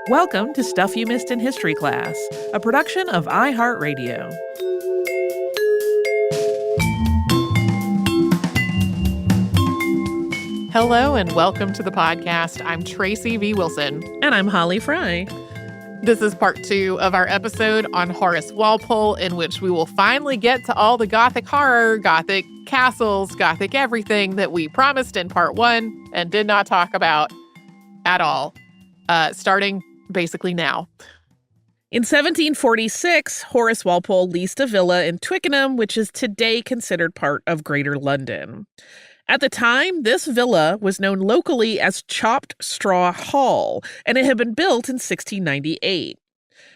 Welcome to Stuff You Missed in History Class, a production of iHeartRadio. Hello and welcome to the podcast. I'm Tracy V. Wilson. And I'm Holly Fry. This is part 2 of our episode on Horace Walpole, in which we will finally get to all the Gothic horror, Gothic castles, Gothic everything that we promised in part 1 and did not talk about at all, starting basically now. In 1746, Horace Walpole leased a villa in Twickenham, which is today considered part of Greater London. At the time, this villa was known locally as Chopped Straw Hall, and it had been built in 1698.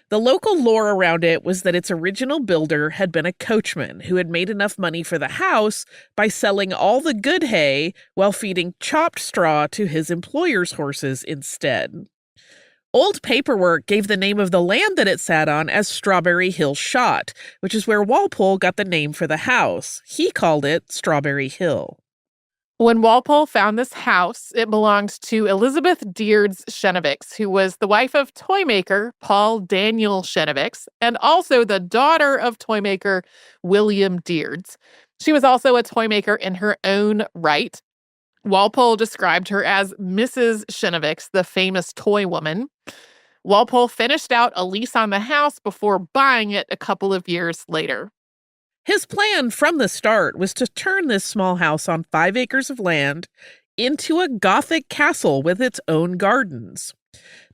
The local lore around it was that its original builder had been a coachman who had made enough money for the house by selling all the good hay while feeding chopped straw to his employer's horses instead. Old paperwork gave the name of the land that it sat on as Strawberry Hill Shot, which is where Walpole got the name for the house. He called it Strawberry Hill. When Walpole found this house, it belonged to Elizabeth Deards Chenevix, who was the wife of toymaker Paul Daniel Chenevix, and also the daughter of toymaker William Deards. She was also a toymaker in her own right. Walpole described her as Mrs. Chenevix, the famous toy woman. Walpole finished out a lease on the house before buying it a couple of years later. His plan from the start was to turn this small house on 5 acres of land into a Gothic castle with its own gardens.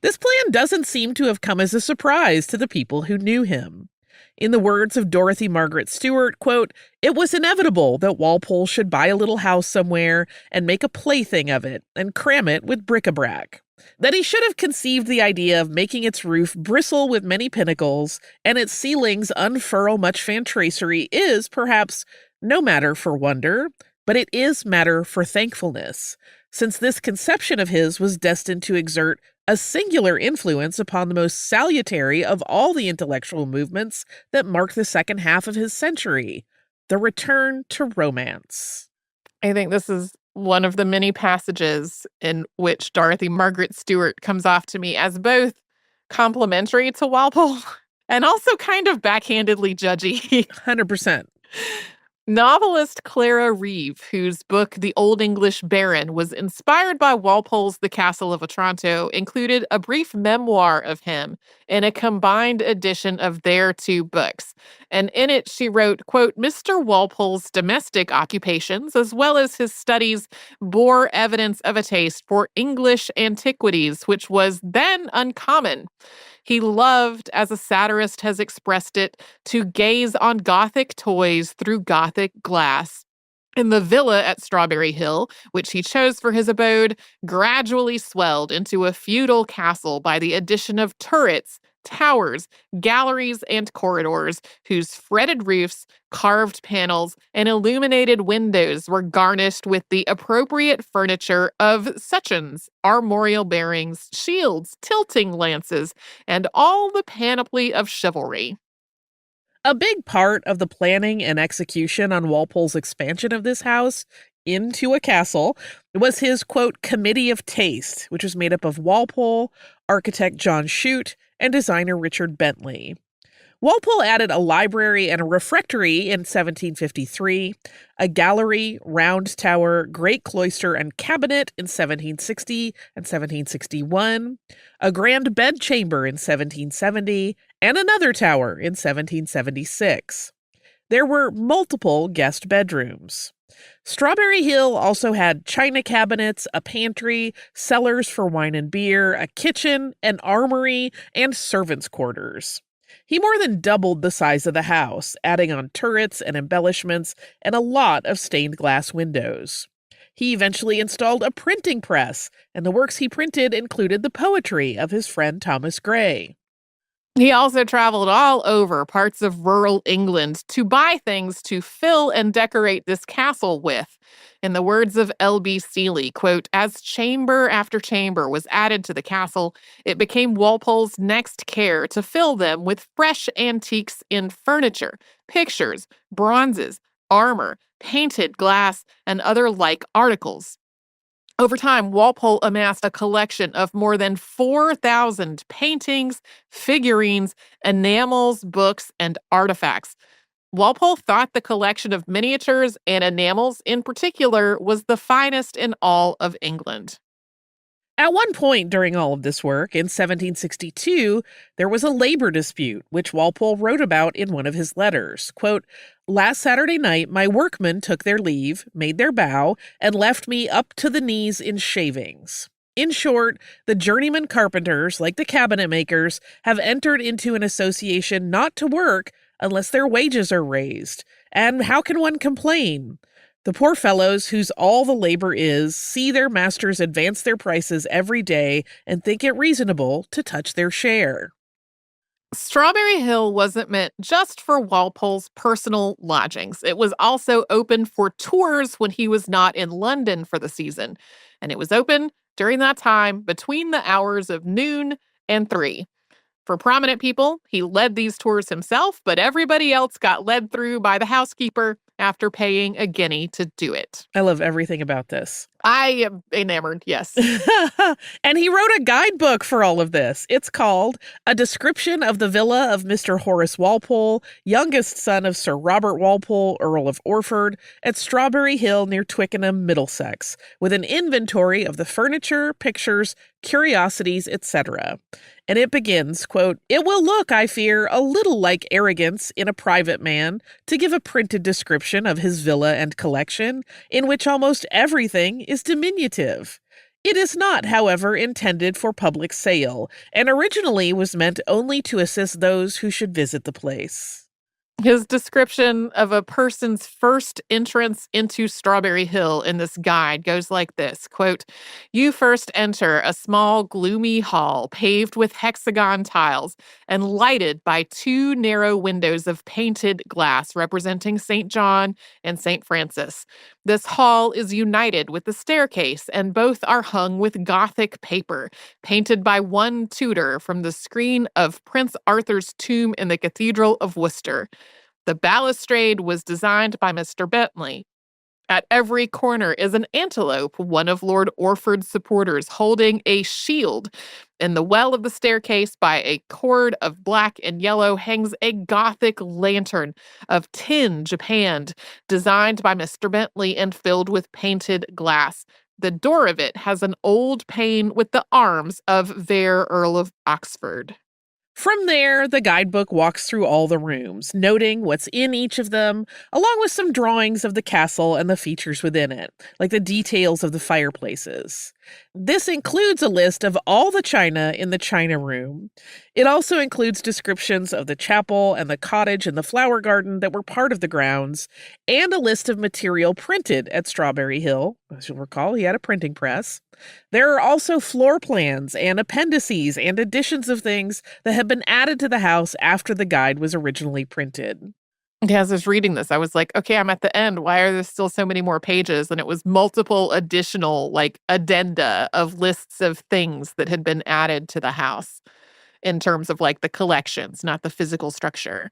This plan doesn't seem to have come as a surprise to the people who knew him. In the words of Dorothy Margaret Stewart, quote, "It was inevitable that Walpole should buy a little house somewhere and make a plaything of it and cram it with bric-a-brac. That he should have conceived the idea of making its roof bristle with many pinnacles and its ceilings unfurl much fan tracery is, perhaps, no matter for wonder, but it is matter for thankfulness, since this conception of his was destined to exert a singular influence upon the most salutary of all the intellectual movements that marked the second half of his century, the return to romance." I think this is one of the many passages in which Dorothy Margaret Stewart comes off to me as both complimentary to Walpole and also kind of backhandedly judgy. 100%. Novelist Clara Reeve, whose book The Old English Baron was inspired by Walpole's The Castle of Otranto, included a brief memoir of him in a combined edition of their 2 books. And in it, she wrote, quote, "Mr. Walpole's domestic occupations, as well as his studies, bore evidence of a taste for English antiquities, which was then uncommon. He loved, as a satirist has expressed it, to gaze on Gothic toys through Gothic glass. And the villa at Strawberry Hill, which he chose for his abode, gradually swelled into a feudal castle by the addition of turrets, towers, galleries, and corridors, whose fretted roofs, carved panels, and illuminated windows were garnished with the appropriate furniture of suchins, armorial bearings, shields, tilting lances, and all the panoply of chivalry." A big part of the planning and execution on Walpole's expansion of this house into a castle was his, quote, committee of taste, which was made up of Walpole, architect John Shute, and designer Richard Bentley. Walpole added a library and a refectory in 1753, a gallery, round tower, great cloister, and cabinet in 1760 and 1761, a grand bedchamber in 1770, and another tower in 1776. There were multiple guest bedrooms. Strawberry Hill also had china cabinets, a pantry, cellars for wine and beer, a kitchen, an armory, and servants' quarters. He more than doubled the size of the house, adding on turrets and embellishments and a lot of stained glass windows. He eventually installed a printing press, and the works he printed included the poetry of his friend Thomas Gray. He also traveled all over parts of rural England to buy things to fill and decorate this castle with. In the words of L.B. Seeley, quote, "As chamber after chamber was added to the castle, it became Walpole's next care to fill them with fresh antiques in furniture, pictures, bronzes, armor, painted glass, and other like articles." Over time, Walpole amassed a collection of more than 4,000 paintings, figurines, enamels, books, and artifacts. Walpole thought the collection of miniatures and enamels in particular was the finest in all of England. At one point during all of this work, in 1762, there was a labor dispute, which Walpole wrote about in one of his letters. Quote, "Last Saturday night, my workmen took their leave, made their bow, and left me up to the knees in shavings. In short, the journeyman carpenters, like the cabinet makers, have entered into an association not to work unless their wages are raised. And how can one complain? The poor fellows, whose all the labor is, see their masters advance their prices every day and think it reasonable to touch their share." Strawberry Hill wasn't meant just for Walpole's personal lodgings. It was also open for tours when he was not in London for the season. And it was open during that time between the hours of noon and 3. For prominent people, he led these tours himself, but everybody else got led through by the housekeeper after paying a guinea to do it. I love everything about this. I am enamored, yes. And he wrote a guidebook for all of this. It's called A Description of the Villa of Mr. Horace Walpole, youngest son of Sir Robert Walpole, Earl of Orford, at Strawberry Hill near Twickenham, Middlesex, with an inventory of the furniture, pictures, curiosities, etc. And it begins, quote, "It will look, I fear, a little like arrogance in a private man to give a printed description of his villa and collection, in which almost everything is diminutive. It is not, however, intended for public sale, and originally was meant only to assist those who should visit the place." His description of a person's first entrance into Strawberry Hill in this guide goes like this, quote, "You first enter a small, gloomy hall paved with hexagon tiles and lighted by 2 narrow windows of painted glass representing St. John and St. Francis. This hall is united with the staircase, and both are hung with Gothic paper, painted by one tutor from the screen of Prince Arthur's tomb in the Cathedral of Worcester. The balustrade was designed by Mr. Bentley. At every corner is an antelope, one of Lord Orford's supporters, holding a shield. In the well of the staircase, by a cord of black and yellow, hangs a Gothic lantern of tin japanned, designed by Mr. Bentley and filled with painted glass. The door of it has an old pane with the arms of Vere, Earl of Oxford." From there, the guidebook walks through all the rooms, noting what's in each of them, along with some drawings of the castle and the features within it, like the details of the fireplaces. This includes a list of all the china in the china room. It also includes descriptions of the chapel and the cottage and the flower garden that were part of the grounds, and a list of material printed at Strawberry Hill. As you'll recall, he had a printing press. There are also floor plans and appendices and editions of things that have been added to the house after the guide was originally printed. Yeah, as I was reading this, I was like, okay, I'm at the end. Why are there still so many more pages? And it was multiple additional, like, addenda of lists of things that had been added to the house in terms of, like, the collections, not the physical structure.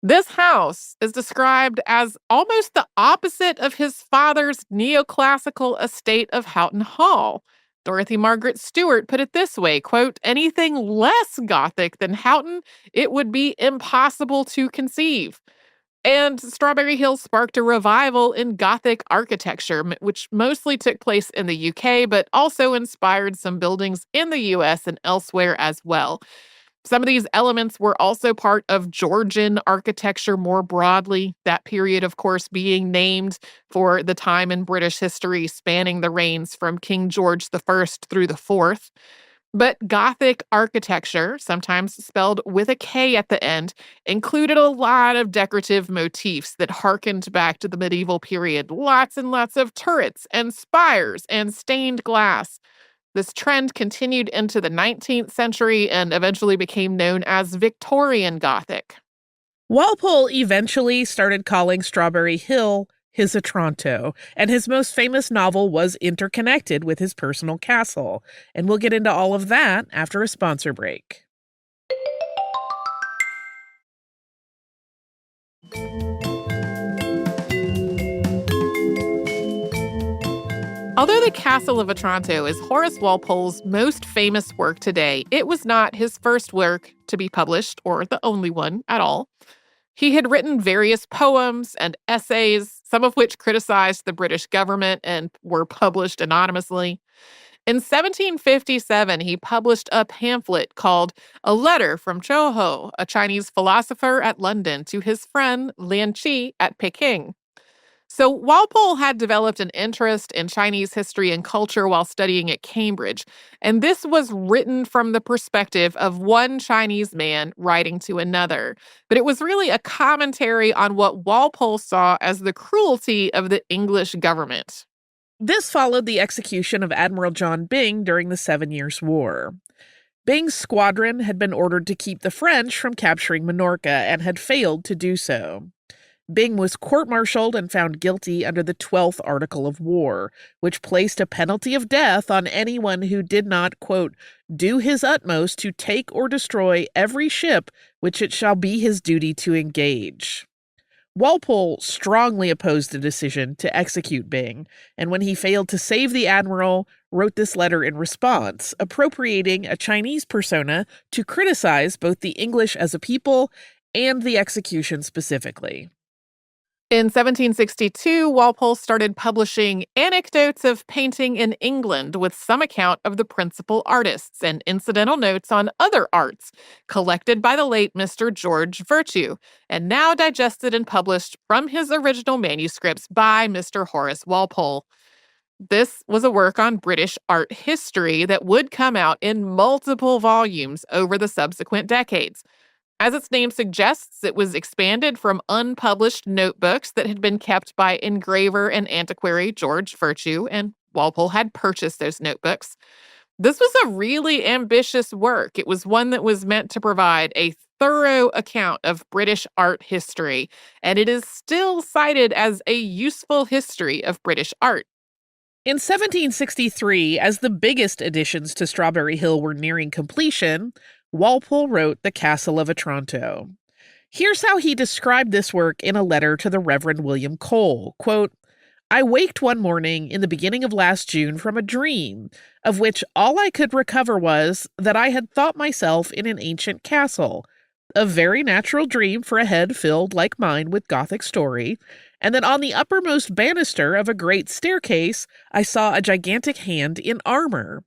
This house is described as almost the opposite of his father's neoclassical estate of Houghton Hall. Dorothy Margaret Stewart put it this way, quote, "Anything less Gothic than Houghton, it would be impossible to conceive." And Strawberry Hill sparked a revival in Gothic architecture, which mostly took place in the UK, but also inspired some buildings in the US and elsewhere as well. Some of these elements were also part of Georgian architecture more broadly, that period, of course, being named for the time in British history spanning the reigns from King George I through the IV. But Gothic architecture, sometimes spelled with a K at the end, included a lot of decorative motifs that harkened back to the medieval period. Lots and lots of turrets and spires and stained glass. This trend continued into the 19th century and eventually became known as Victorian Gothic. Walpole eventually started calling Strawberry Hill his Otranto, and his most famous novel was interconnected with his personal castle. And we'll get into all of that after a sponsor break. Although The Castle of Otranto is Horace Walpole's most famous work today, it was not his first work to be published, or the only one at all. He had written various poems and essays, some of which criticized the British government and were published anonymously. In 1757, he published a pamphlet called A Letter from Chouho, a Chinese philosopher at London, to his friend Lian Qi at Peking. So Walpole had developed an interest in Chinese history and culture while studying at Cambridge, and this was written from the perspective of one Chinese man writing to another. But it was really a commentary on what Walpole saw as the cruelty of the English government. This followed the execution of Admiral John Byng during the 7 Years' War. Byng's squadron had been ordered to keep the French from capturing Minorca and had failed to do so. Byng was court-martialed and found guilty under the 12th Article of War, which placed a penalty of death on anyone who did not, quote, do his utmost to take or destroy every ship which it shall be his duty to engage. Walpole strongly opposed the decision to execute Byng, and when he failed to save the admiral, wrote this letter in response, appropriating a Chinese persona to criticize both the English as a people and the execution specifically. In 1762, Walpole started publishing Anecdotes of Painting in England with some account of the principal artists and incidental notes on other arts, collected by the late Mr. George Virtue, and now digested and published from his original manuscripts by Mr. Horace Walpole. This was a work on British art history that would come out in multiple volumes over the subsequent decades. As its name suggests, it was expanded from unpublished notebooks that had been kept by engraver and antiquary George Virtue, and Walpole had purchased those notebooks. This was a really ambitious work. It was one that was meant to provide a thorough account of British art history, and it is still cited as a useful history of British art. In 1763, as the biggest additions to Strawberry Hill were nearing completion, Walpole wrote The Castle of Otranto. Here's how he described this work in a letter to the Reverend William Cole. Quote, I waked one morning in the beginning of last June from a dream, of which all I could recover was that I had thought myself in an ancient castle, a very natural dream for a head filled like mine with Gothic story, and that on the uppermost banister of a great staircase I saw a gigantic hand in armor.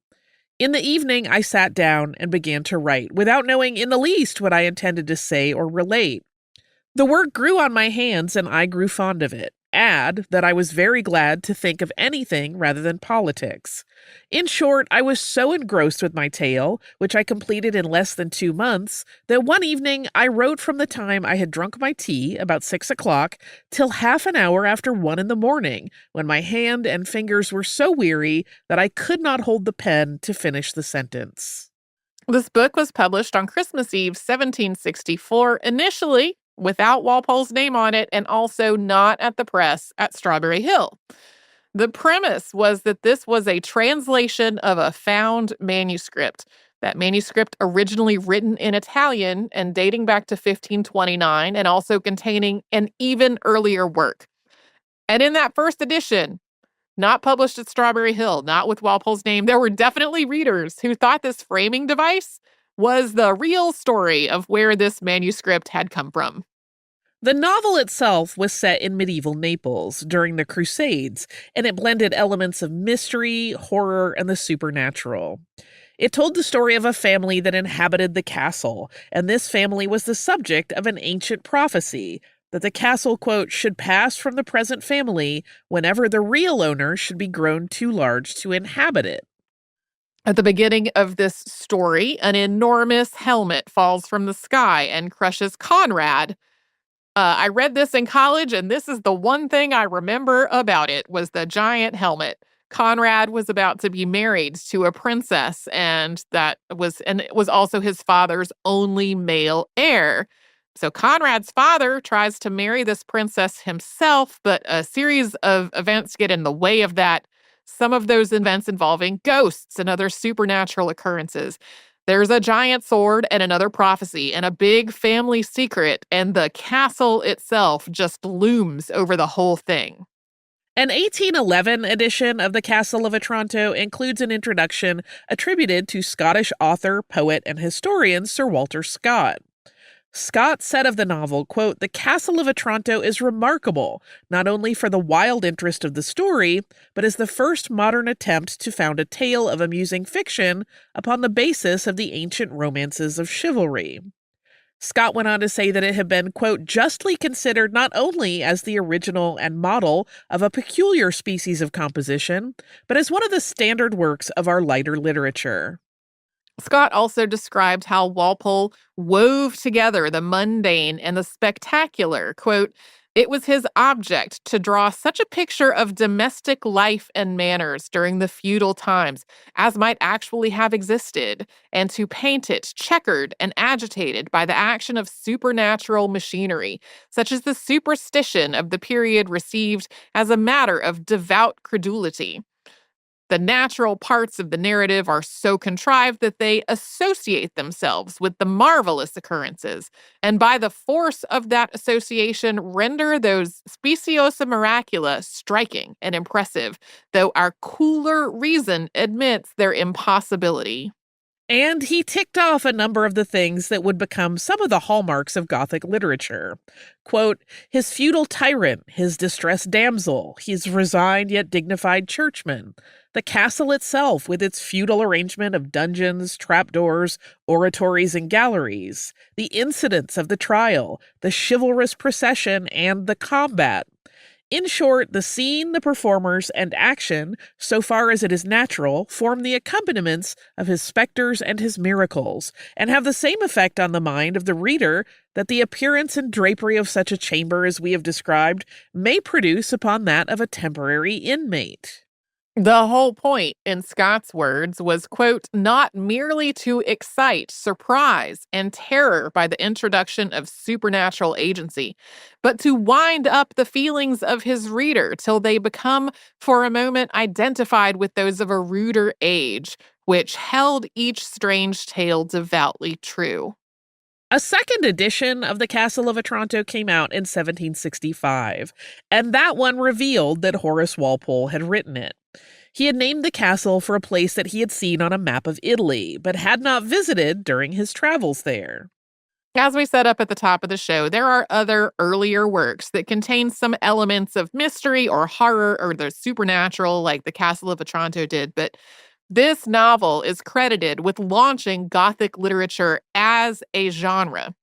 In the evening, I sat down and began to write, without knowing in the least what I intended to say or relate. The work grew on my hands, and I grew fond of it. Add that I was very glad to think of anything rather than politics. In short, I was so engrossed with my tale, which I completed in less than 2 months, that one evening I wrote from the time I had drunk my tea, about 6 o'clock, till half an hour after 1 in the morning, when my hand and fingers were so weary that I could not hold the pen to finish the sentence. This book was published on Christmas Eve, 1764, initially without Walpole's name on it, and also not at the press at Strawberry Hill. The premise was that this was a translation of a found manuscript. That manuscript originally written in Italian and dating back to 1529 and also containing an even earlier work. And in that first edition, not published at Strawberry Hill, not with Walpole's name, there were definitely readers who thought this framing device was the real story of where this manuscript had come from. The novel itself was set in medieval Naples during the Crusades, and it blended elements of mystery, horror, and the supernatural. It told the story of a family that inhabited the castle, and this family was the subject of an ancient prophecy that the castle, quote, should pass from the present family whenever the real owner should be grown too large to inhabit it. At the beginning of this story, an enormous helmet falls from the sky and crushes Conrad. I read this in college, and this is the one thing I remember about it, was the giant helmet. Conrad was about to be married to a princess, and it was also his father's only male heir. So Conrad's father tries to marry this princess himself, but a series of events get in the way of that. Some of those events involving ghosts and other supernatural occurrences. There's a giant sword and another prophecy and a big family secret, and the castle itself just looms over the whole thing. An 1811 edition of The Castle of Otranto includes an introduction attributed to Scottish author, poet, and historian Sir Walter Scott. Scott said of the novel, quote, "The Castle of Otranto is remarkable, not only for the wild interest of the story, but as the first modern attempt to found a tale of amusing fiction upon the basis of the ancient romances of chivalry." Scott went on to say that it had been, quote, "justly considered not only as the original and model of a peculiar species of composition, but as one of the standard works of our lighter literature." Scott also described how Walpole wove together the mundane and the spectacular. Quote, "It was his object to draw such a picture of domestic life and manners during the feudal times as might actually have existed, and to paint it checkered and agitated by the action of supernatural machinery, such as the superstition of the period received as a matter of devout credulity. The natural parts of the narrative are so contrived that they associate themselves with the marvelous occurrences, and by the force of that association render those speciosa miracula striking and impressive, though our cooler reason admits their impossibility." And he ticked off a number of the things that would become some of the hallmarks of Gothic literature. Quote, "His feudal tyrant, his distressed damsel, his resigned yet dignified churchman, the castle itself with its feudal arrangement of dungeons, trapdoors, oratories, and galleries, the incidents of the trial, the chivalrous procession, and the combat. In short, the scene, the performers, and action, so far as it is natural, form the accompaniments of his specters and his miracles, and have the same effect on the mind of the reader that the appearance and drapery of such a chamber as we have described may produce upon that of a temporary inmate." The whole point, in Scott's words, was, quote, "not merely to excite surprise and terror by the introduction of supernatural agency, but to wind up the feelings of his reader till they become for a moment identified with those of a ruder age, which held each strange tale devoutly true." A second edition of The Castle of Otranto came out in 1765, and that one revealed that Horace Walpole had written it. He had named the castle for a place that he had seen on a map of Italy, but had not visited during his travels there. As we set up at the top of the show, there are other earlier works that contain some elements of mystery or horror or the supernatural, like The Castle of Otranto did, but this novel is credited with launching Gothic literature as a genre.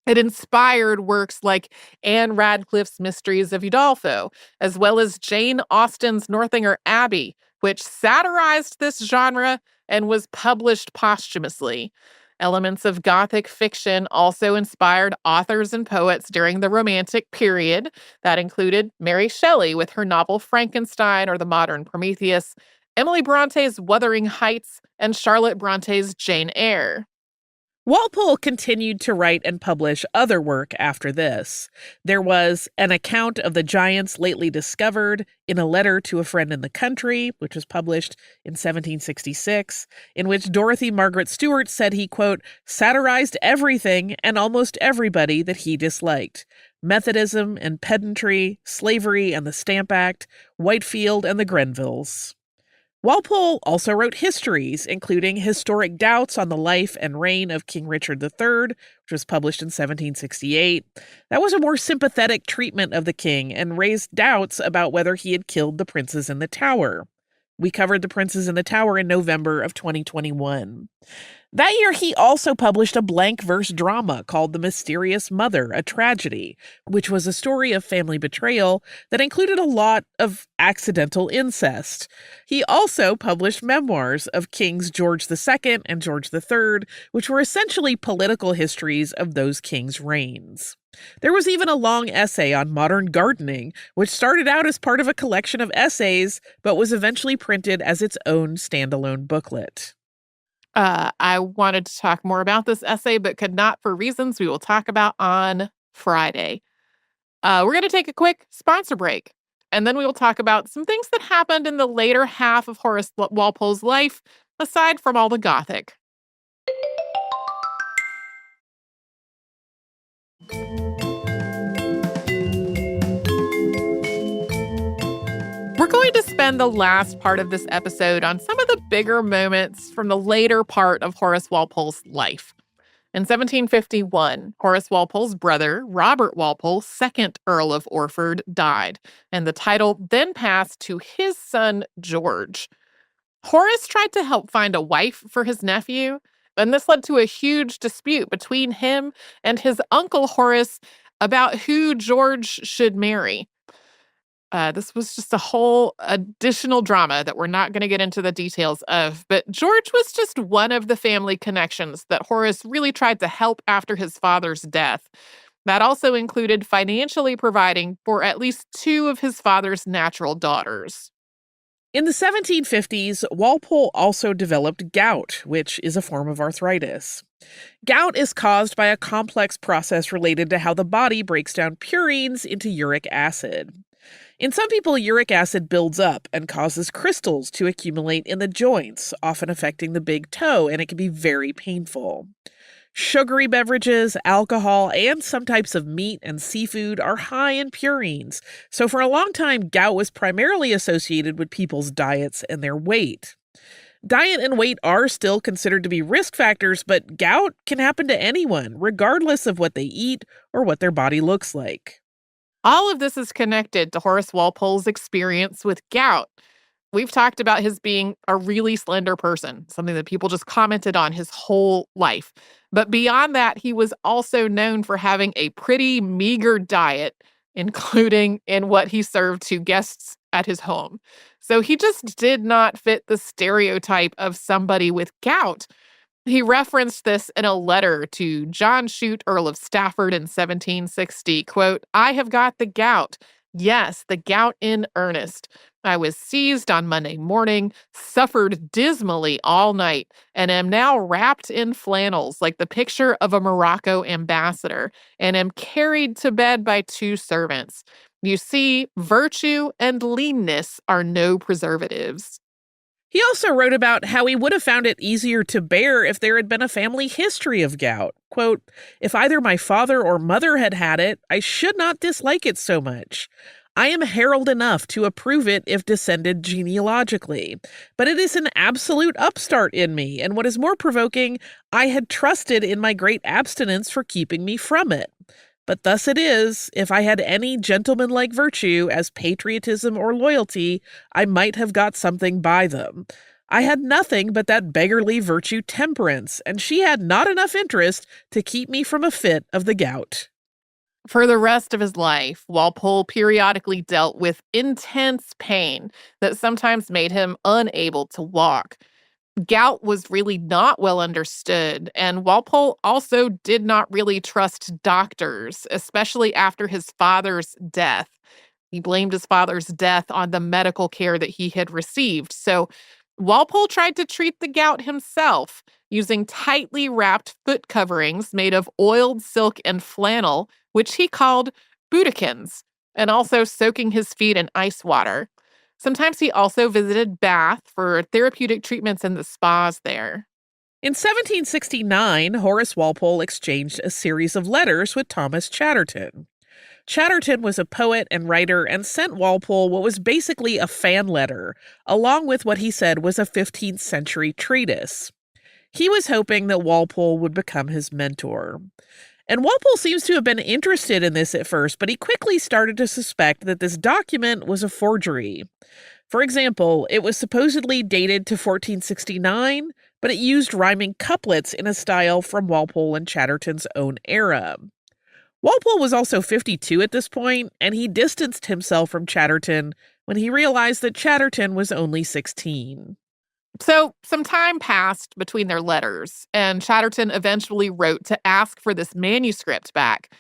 It inspired works like Anne Radcliffe's Mysteries of Udolpho, as well as Jane Austen's Northanger Abbey, which satirized this genre and was published posthumously. Elements of Gothic fiction also inspired authors and poets during the Romantic period. That included Mary Shelley with her novel Frankenstein or the modern Prometheus, Emily Bronte's Wuthering Heights, and Charlotte Bronte's Jane Eyre. Walpole continued to write and publish other work after this. There was An Account of the Giants Lately Discovered in a Letter to a Friend in the Country, which was published in 1766, in which Dorothy Margaret Stewart said he, quote, "satirized everything and almost everybody that he disliked. Methodism and pedantry, slavery and the Stamp Act, Whitefield and the Grenvilles." Walpole also wrote histories, including Historic Doubts on the Life and Reign of King Richard III, which was published in 1768. That was a more sympathetic treatment of the king and raised doubts about whether he had killed the princes in the Tower. We covered the princes in the Tower in November of 2021. That year, he also published a blank verse drama called The Mysterious Mother, a Tragedy, which was a story of family betrayal that included a lot of accidental incest. He also published memoirs of Kings George II and George III, which were essentially political histories of those kings' reigns. There was even a long essay on modern gardening, which started out as part of a collection of essays, but was eventually printed as its own standalone booklet. I wanted to talk more about this essay, but could not for reasons we will talk about on Friday. We're going to take a quick sponsor break, and then we will talk about some things that happened in the later half of Horace Walpole's life, aside from all the Gothic. spend the last part of this episode on some of the bigger moments from the later part of Horace Walpole's life. In 1751, Horace Walpole's brother, Robert Walpole, 2nd Earl of Orford, died, and the title then passed to his son, George. Horace tried to help find a wife for his nephew, and this led to a huge dispute between him and his uncle Horace about who George should marry. This was just a whole additional drama that we're not going to get into the details of, but George was just one of the family connections that Horace really tried to help after his father's death. That also included financially providing for at least 2 of his father's natural daughters. In the 1750s, Walpole also developed gout, which is a form of arthritis. Gout is caused by a complex process related to how the body breaks down purines into uric acid. In some people, uric acid builds up and causes crystals to accumulate in the joints, often affecting the big toe, and it can be very painful. Sugary beverages, alcohol, and some types of meat and seafood are high in purines, so for a long time, gout was primarily associated with people's diets and their weight. Diet and weight are still considered to be risk factors, but gout can happen to anyone, regardless of what they eat or what their body looks like. All of this is connected to Horace Walpole's experience with gout. We've talked about his being a really slender person, something that people just commented on his whole life. But beyond that, he was also known for having a pretty meager diet, including in what he served to guests at his home. So he just did not fit the stereotype of somebody with gout. He referenced this in a letter to John Shute, Earl of Stafford in 1760, quote, "I have got the gout. Yes, the gout in earnest. I was seized on Monday morning, suffered dismally all night, and am now wrapped in flannels like the picture of a Morocco ambassador, and am carried to bed by 2 servants. You see, virtue and leanness are no preservatives." He also wrote about how he would have found it easier to bear if there had been a family history of gout. Quote, "If either my father or mother had had it, I should not dislike it so much. I am herald enough to approve it if descended genealogically. But it is an absolute upstart in me, and what is more provoking, I had trusted in my great abstinence for keeping me from it. But thus it is, if I had any gentlemanlike virtue as patriotism or loyalty, I might have got something by them. I had nothing but that beggarly virtue temperance, and she had not enough interest to keep me from a fit of the gout." For the rest of his life, Walpole periodically dealt with intense pain that sometimes made him unable to walk. Gout was really not well understood, and Walpole also did not really trust doctors, especially after his father's death. He blamed his father's death on the medical care that he had received. So Walpole tried to treat the gout himself, using tightly wrapped foot coverings made of oiled silk and flannel, which he called bootykins, and also soaking his feet in ice water. Sometimes he also visited Bath for therapeutic treatments in the spas there. In 1769, Horace Walpole exchanged a series of letters with Thomas Chatterton. Chatterton was a poet and writer and sent Walpole what was basically a fan letter, along with what he said was a 15th century treatise. He was hoping that Walpole would become his mentor. And Walpole seems to have been interested in this at first, but he quickly started to suspect that this document was a forgery. For example, it was supposedly dated to 1469, but it used rhyming couplets in a style from Walpole and Chatterton's own era. Walpole was also 52 at this point, and he distanced himself from Chatterton when he realized that Chatterton was only 16. So some time passed between their letters, and Chatterton eventually wrote to ask for this manuscript back.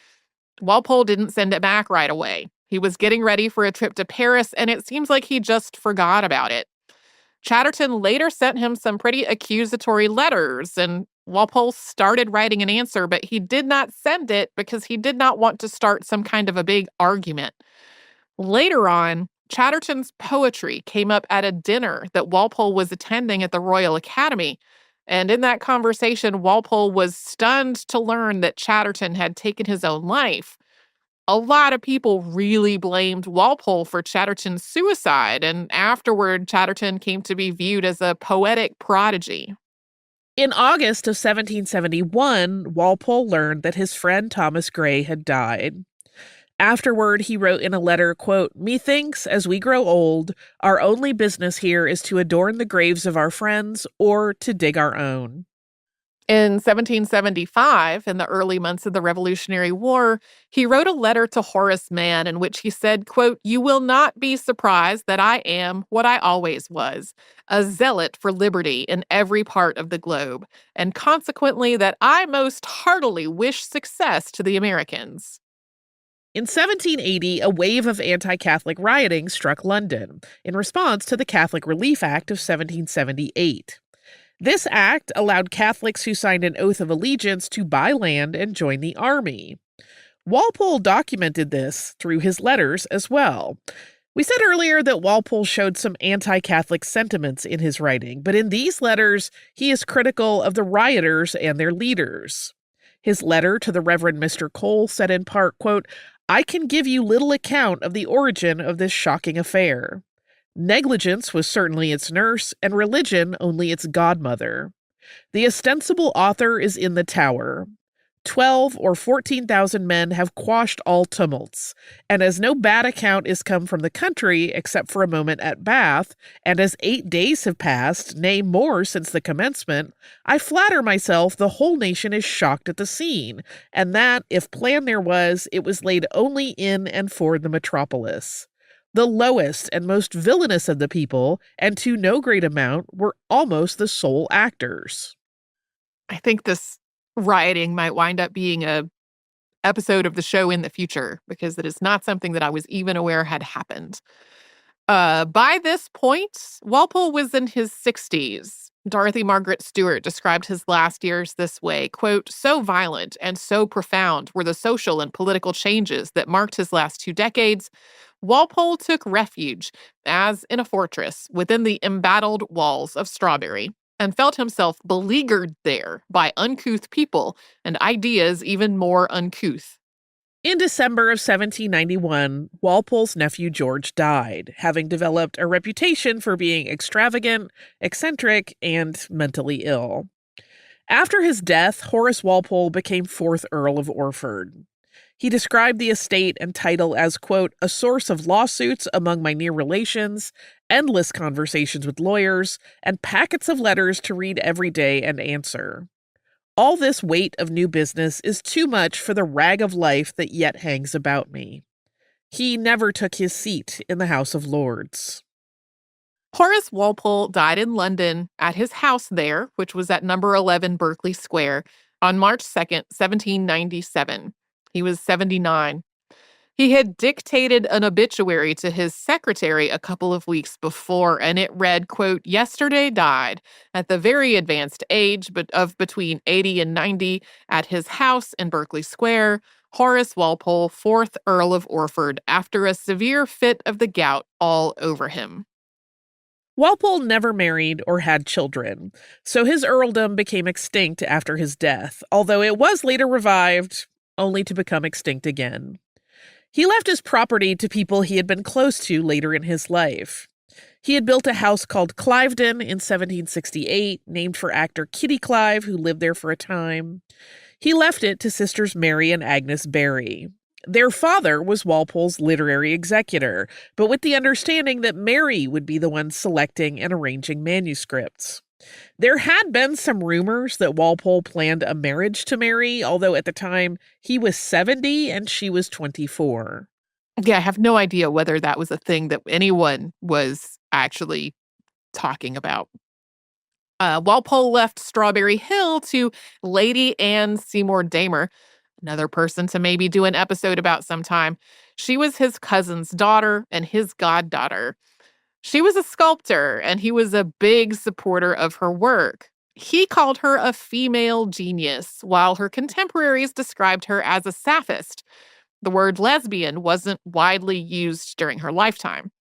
Walpole didn't send it back right away. He was getting ready for a trip to Paris, and it seems like he just forgot about it. Chatterton later sent him some pretty accusatory letters, and Walpole started writing an answer, but he did not send it because he did not want to start some kind of a big argument. Later on, Chatterton's poetry came up at a dinner that Walpole was attending at the Royal Academy, and in that conversation, Walpole was stunned to learn that Chatterton had taken his own life. A lot of people really blamed Walpole for Chatterton's suicide, and afterward, Chatterton came to be viewed as a poetic prodigy. In August of 1771, Walpole learned that his friend Thomas Gray had died. Afterward, he wrote in a letter, quote, "Methinks, as we grow old, our only business here is to adorn the graves of our friends or to dig our own." In 1775, in the early months of the Revolutionary War, he wrote a letter to Horace Mann in which he said, quote, "You will not be surprised that I am what I always was, a zealot for liberty in every part of the globe, and consequently that I most heartily wish success to the Americans." In 1780, a wave of anti-Catholic rioting struck London in response to the Catholic Relief Act of 1778. This act allowed Catholics who signed an oath of allegiance to buy land and join the army. Walpole documented this through his letters as well. We said earlier that Walpole showed some anti-Catholic sentiments in his writing, but in these letters, he is critical of the rioters and their leaders. His letter to the Reverend Mr. Cole said in part, quote, "I can give you little account of the origin of this shocking affair. Negligence was certainly its nurse, and religion only its godmother. The ostensible author is in the Tower. 12 or 14,000 men have quashed all tumults, and as no bad account is come from the country except for a moment at Bath, and as 8 days have passed, nay more since the commencement, I flatter myself the whole nation is shocked at the scene, and that, if plan there was, it was laid only in and for the metropolis. The lowest and most villainous of the people, and to no great amount, were almost the sole actors." I think this rioting might wind up being a episode of the show in the future because it is not something that I was even aware had happened. By this point, Walpole was in his 60s. Dorothy Margaret Stewart described his last years this way, quote, "So violent and so profound were the social and political changes that marked his last 2 decades, Walpole took refuge, as in a fortress, within the embattled walls of Strawberry, and felt himself beleaguered there by uncouth people and ideas even more uncouth." In December of 1791, Walpole's nephew George died, having developed a reputation for being extravagant, eccentric, and mentally ill. After his death, Horace Walpole became 4th Earl of Orford. He described the estate and title as, quote, "a source of lawsuits among my near relations, endless conversations with lawyers, and packets of letters to read every day and answer. All this weight of new business is too much for the rag of life that yet hangs about me." He never took his seat in the House of Lords. Horace Walpole died in London at his house there, which was at number 11 Berkeley Square, on March 2nd, 1797. He was 79. He had dictated an obituary to his secretary a couple of weeks before, and it read, quote, "Yesterday died, at the very advanced age of between 80 and 90, at his house in Berkeley Square, Horace Walpole, 4th Earl of Orford, after a severe fit of the gout all over him." Walpole never married or had children, so his earldom became extinct after his death, although it was later revived, only to become extinct again. He left his property to people he had been close to later in his life. He had built a house called Cliveden in 1768, named for actor Kitty Clive, who lived there for a time. He left it to sisters Mary and Agnes Barry. Their father was Walpole's literary executor, but with the understanding that Mary would be the one selecting and arranging manuscripts. There had been some rumors that Walpole planned a marriage to Mary, although at the time he was 70 and she was 24. Yeah, I have no idea whether that was a thing that anyone was actually talking about. Walpole left Strawberry Hill to Lady Anne Seymour Damer, another person to maybe do an episode about sometime. She was his cousin's daughter and his goddaughter. She was a sculptor, and he was a big supporter of her work. He called her a female genius, while her contemporaries described her as a sapphist. The word lesbian wasn't widely used during her lifetime.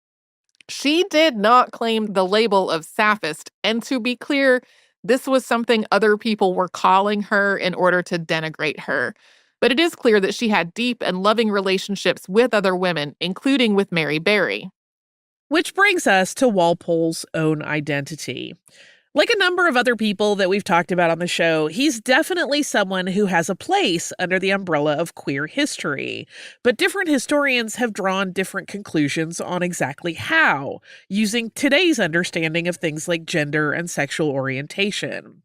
She did not claim the label of sapphist, and to be clear, this was something other people were calling her in order to denigrate her. But it is clear that she had deep and loving relationships with other women, including with Mary Berry. Which brings us to Walpole's own identity. Like a number of other people that we've talked about on the show, he's definitely someone who has a place under the umbrella of queer history. But different historians have drawn different conclusions on exactly how, using today's understanding of things like gender and sexual orientation.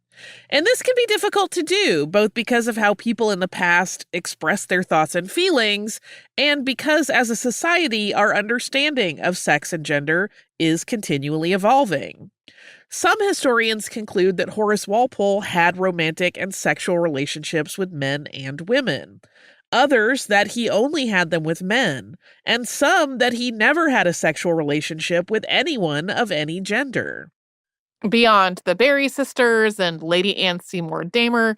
And this can be difficult to do, both because of how people in the past expressed their thoughts and feelings, and because as a society, our understanding of sex and gender is continually evolving. Some historians conclude that Horace Walpole had romantic and sexual relationships with men and women. Others that he only had them with men, and some that he never had a sexual relationship with anyone of any gender. Beyond the Berry sisters and Lady Anne Seymour Damer,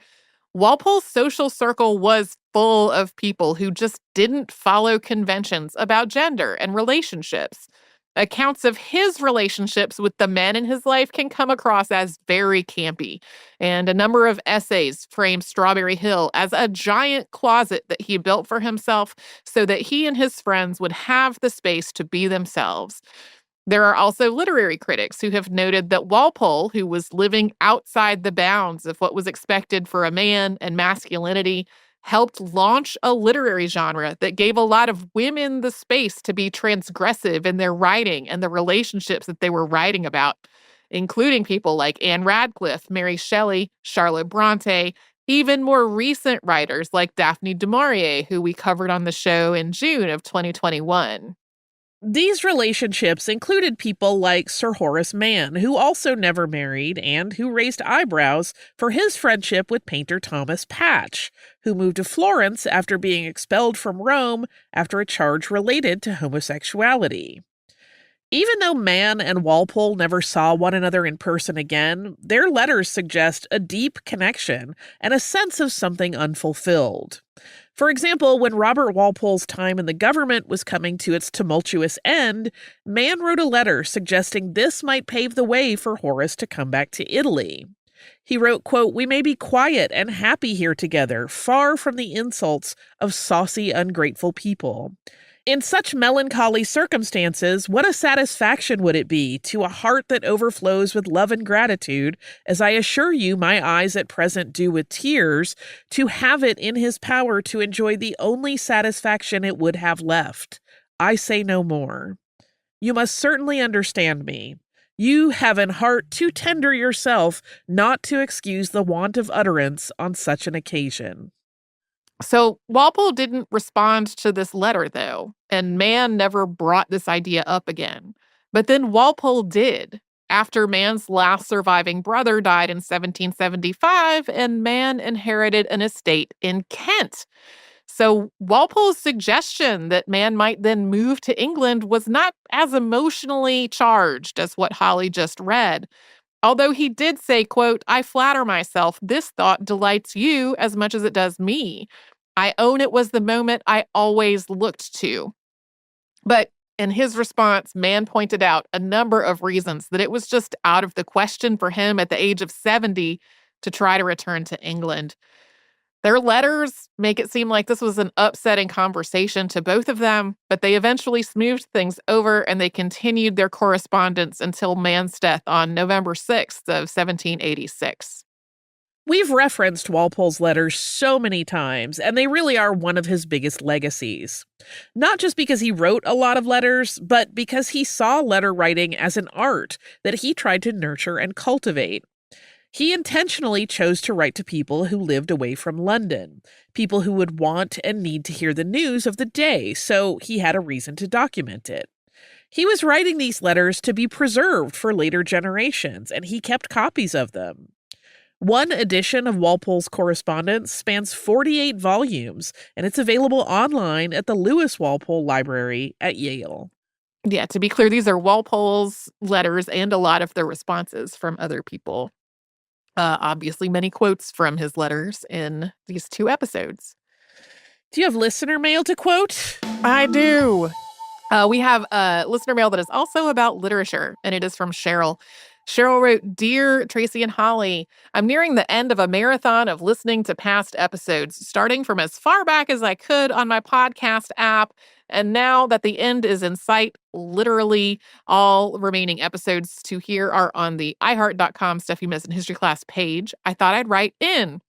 Walpole's social circle was full of people who just didn't follow conventions about gender and relationships. Accounts of his relationships with the men in his life can come across as very campy, and a number of essays frame Strawberry Hill as a giant closet that he built for himself so that he and his friends would have the space to be themselves. There are also literary critics who have noted that Walpole, who was living outside the bounds of what was expected for a man and masculinity, helped launch a literary genre that gave a lot of women the space to be transgressive in their writing and the relationships that they were writing about, including people like Anne Radcliffe, Mary Shelley, Charlotte Bronte, even more recent writers like Daphne du Maurier, who we covered on the show in June of 2021. These relationships included people like Sir Horace Mann, who also never married and who raised eyebrows for his friendship with painter Thomas Patch, who moved to Florence after being expelled from Rome after a charge related to homosexuality. Even though Mann and Walpole never saw one another in person again, their letters suggest a deep connection and a sense of something unfulfilled. For example, when Robert Walpole's time in the government was coming to its tumultuous end, Mann wrote a letter suggesting this might pave the way for Horace to come back to Italy. He wrote, quote, "We may be quiet and happy here together, far from the insults of saucy, ungrateful people. In such melancholy circumstances, what a satisfaction would it be to a heart that overflows with love and gratitude, as I assure you my eyes at present do with tears, to have it in his power to enjoy the only satisfaction it would have left. I say no more. You must certainly understand me. You have an heart too tender yourself not to excuse the want of utterance on such an occasion." So Walpole didn't respond to this letter, though, and Mann never brought this idea up again. But then Walpole did, after Mann's last surviving brother died in 1775, and Mann inherited an estate in Kent. So Walpole's suggestion that Mann might then move to England was not as emotionally charged as what Holly just read. Although he did say, quote, "I flatter myself this thought delights you as much as it does me. I own it was the moment I always looked to." But in his response, Mann pointed out a number of reasons that it was just out of the question for him at the age of 70 to try to return to England. Their letters make it seem like this was an upsetting conversation to both of them, but they eventually smoothed things over and they continued their correspondence until Mann's death on November 6th of 1786. We've referenced Walpole's letters so many times, and they really are one of his biggest legacies. Not just because he wrote a lot of letters, but because he saw letter writing as an art that he tried to nurture and cultivate. He intentionally chose to write to people who lived away from London, people who would want and need to hear the news of the day, so he had a reason to document it. He was writing these letters to be preserved for later generations, and he kept copies of them. One edition of Walpole's correspondence spans 48 volumes, and it's available online at the Lewis Walpole Library at Yale. Yeah, to be clear, these are Walpole's letters and a lot of the responses from other people. Obviously, many quotes from his letters in these two episodes. Do you have listener mail to quote? I do. We have a listener mail that is also about literature, and it is from Cheryl. Cheryl wrote, Dear Tracy and Holly, I'm nearing the end of a marathon of listening to past episodes, starting from as far back as I could on my podcast app. And now that the end is in sight, literally all remaining episodes to hear are on the iHeart.com Stuff You Missed in History Class page. I thought I'd write in.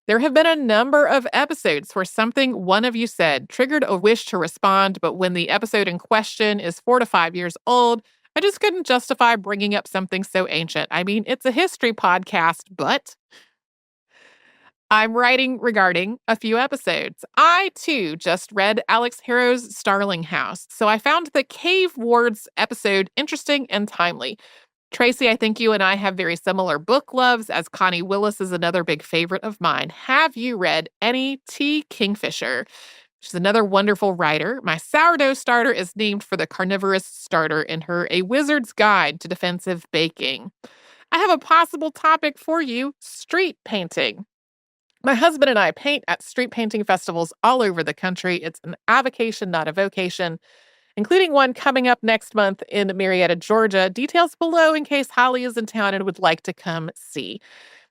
There have been a number of episodes where something one of you said triggered a wish to respond, but when the episode in question is 4 to 5 years old, I just couldn't justify bringing up something so ancient. I mean, it's a history podcast, but I'm writing regarding a few episodes. I, too, just read Alex Harrow's Starling House, so I found the Cave Wards episode interesting and timely. Tracy, I think you and I have very similar book loves, as Connie Willis is another big favorite of mine. Have you read any T. Kingfisher? She's another wonderful writer. My sourdough starter is named for the carnivorous starter in her A Wizard's Guide to Defensive Baking. I have a possible topic for you, street painting. My husband and I paint at street painting festivals all over the country. It's an avocation, not a vocation, including one coming up next month in Marietta, Georgia. Details below in case Holly is in town and would like to come see.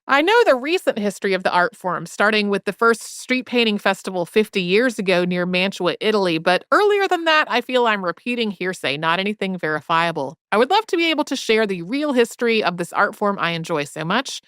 I know the recent history of the art form, starting with the first street painting festival 50 years ago near Mantua, Italy, but earlier than that, I feel I'm repeating hearsay, not anything verifiable. I would love to be able to share the real history of this art form I enjoy so much.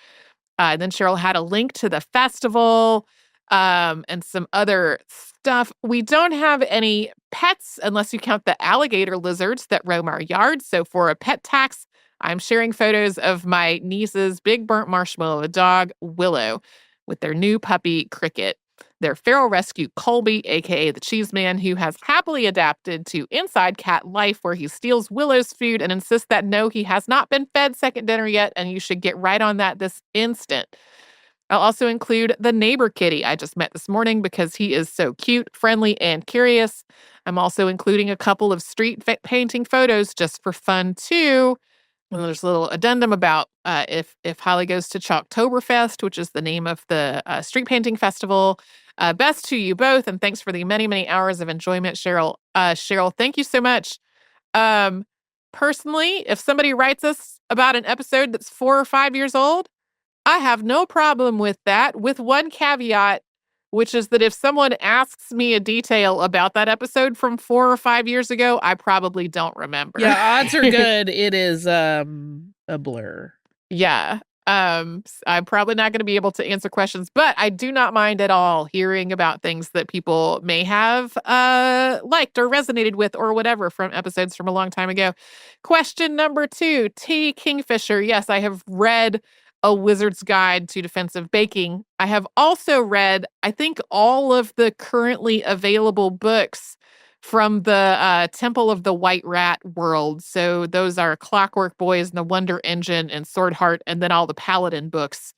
Then Cheryl had a link to the festival and some other stuff. We don't have any pets unless you count the alligator lizards that roam our yard. So for a pet tax, I'm sharing photos of my niece's big burnt marshmallow dog, Willow, with their new puppy, Cricket. Their feral rescue, Colby, a.k.a. the Cheese Man, who has happily adapted to inside cat life where he steals Willow's food and insists that no, he has not been fed second dinner yet, and you should get right on that this instant. I'll also include the neighbor kitty I just met this morning because he is so cute, friendly, and curious. I'm also including a couple of street painting photos just for fun, too. And there's a little addendum about if Holly goes to Chalktoberfest, which is the name of the street painting festival. Best to you both, and thanks for the many, many hours of enjoyment, Cheryl. Cheryl, thank you so much. Personally, if somebody writes us about an episode that's 4 or 5 years old, I have no problem with that, with one caveat, which is that if someone asks me a detail about that episode from 4 or 5 years ago, I probably don't remember. Yeah, odds are good. It is a blur. Yeah. I'm probably not going to be able to answer questions, but I do not mind at all hearing about things that people may have liked or resonated with or whatever from episodes from a long time ago. Question number 2, T. Kingfisher. Yes, I have read A Wizard's Guide to Defensive Baking. I have also read, I think, all of the currently available books from the Temple of the White Rat world. So those are Clockwork Boys and the Wonder Engine and Sword Heart, and then all the Paladin books.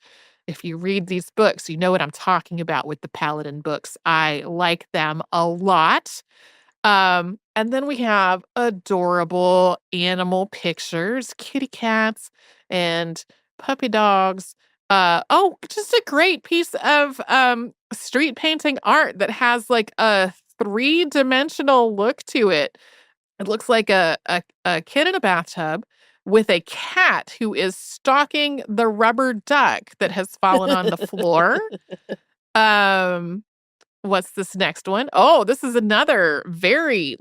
If you read these books, you know what I'm talking about with the Paladin books. I like them a lot. And then we have adorable animal pictures, kitty cats and puppy dogs. Just a great piece of street painting art that has like a 3-dimensional look to it. It looks like a kid in a bathtub with a cat who is stalking the rubber duck that has fallen on the floor. What's this next one? Oh, this is another very,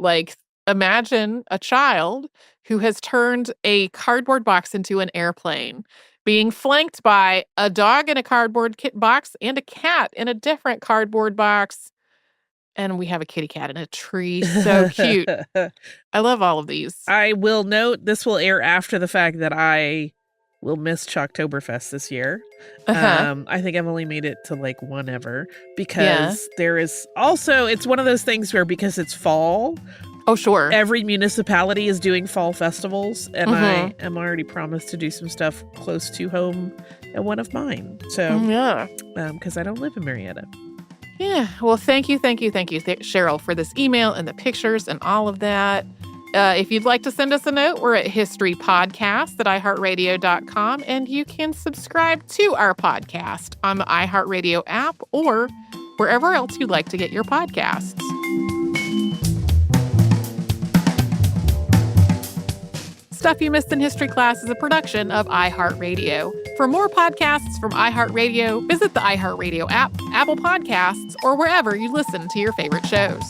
imagine a child who has turned a cardboard box into an airplane, being flanked by a dog in a cardboard box and a cat in a different cardboard box. And we have a kitty cat in a tree. So cute. I love all of these. I will note this will air after the fact that I will miss Chalktoberfest this year. I think I've only made it to one ever because there is also, it's one of those things where because it's fall. Oh, sure. Every municipality is doing fall festivals, and I am already promised to do some stuff close to home at one of mine. So, because I don't live in Marietta. Yeah. Well, thank you, Cheryl, for this email and the pictures and all of that. If you'd like to send us a note, we're at historypodcast@iHeartRadio.com, and you can subscribe to our podcast on the iHeartRadio app or wherever else you'd like to get your podcasts. Stuff You Missed in History Class is a production of iHeartRadio. For more podcasts from iHeartRadio, visit the iHeartRadio app, Apple Podcasts, or wherever you listen to your favorite shows.